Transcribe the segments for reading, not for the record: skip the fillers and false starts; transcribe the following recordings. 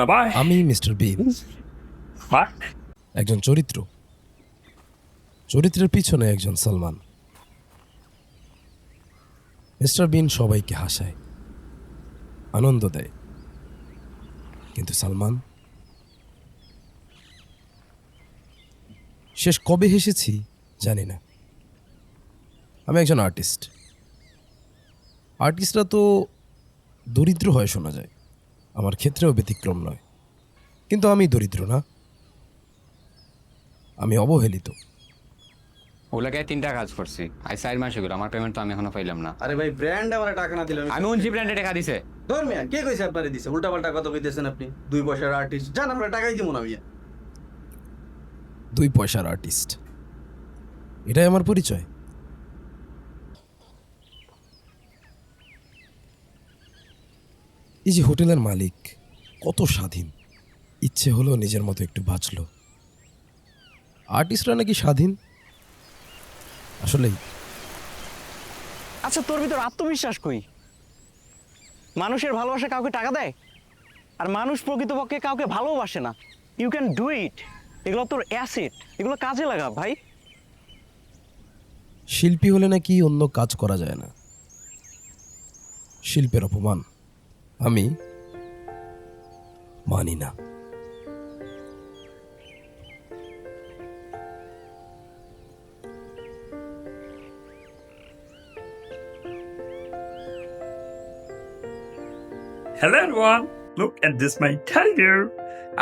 Bye-bye. আমি mister bin What? একজন চরিত্রের পিছনে একজন সালমান। মিস্টার বিন সবাইকে হাসায়, আনন্দ দেয়, কিন্তু সালমান শেষ কবে হেসেছি জানি না। আমি একজন আর্টিস্টরা তো দরিদ্র হয় শোনা যায়, আমার ক্ষেত্রেও ব্যতিক্রম নয়। কিন্তু আমি দরিদ্র না, আমি অবহেলিত। ওগুলোকে 3টা কাজ করছি, আজ 4 মাস হয়ে গেল, আমার পেমেন্ট তো আমি এখনো পাইলাম না। আরে ভাই ব্র্যান্ড আমার টাকা না দিলে আমি উনজি ব্র্যান্ডে টাকা দিছে। ধর মিয়া কে কইছে আপনারে দিছে? উল্টা পাল্টা কথা কইতেছেন আপনি। 2 পয়সার আর্টিস্ট জান আমরা টাকাই দিব না মিয়া। 2 পয়সার আর্টিস্ট, এটাই আমার পরিচয়। এই যে হোটেলের মালিক, কত স্বাধীন, ইচ্ছে হলো নিজের মতো একটু বাঁচলো। আর্টিস্টরা নাকি স্বাধীন? আসলেই আচ্ছা, তোর ভিতর আত্মবিশ্বাস কই? মানুষের ভালোবাসা কাউকে টাকা দেয়? আর মানুষ প্রকৃতপক্ষে কাউকে ভালোবাসে না। You can do it. এগুলো তোর অ্যাসেট, এগুলো কাজে লাগা ভাই। শিল্পী হলে নাকি অন্য কাজ করা যায় না, শিল্পের অপমান আমি মানি না। Hello everyone. Look at this, my teddy bear.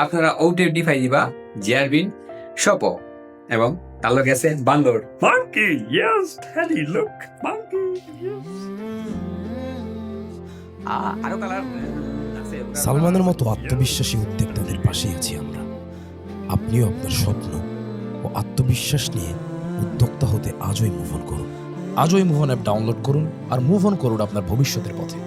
আপনারা ওটিএফ ডিফাই দিবা জিআরবিন শপ এবং তার লগে আছে বান্দর। Monkey, yes, Teddy, look. Monkey, yes. আরো কালার আছে। সালমানের মতো আত্মবিশ্বাসী উদ্যোক্তাদের পাশেই আছি আমরা। আপনিও আপনার স্বপ্ন ও আত্মবিশ্বাস নিয়ে উদ্যোক্তা হতে আজই মুভ অন করুন। আজই মুভ অন অ্যাপ ডাউনলোড করুন আর মুভ অন করুন আপনার ভবিষ্যতের পথে।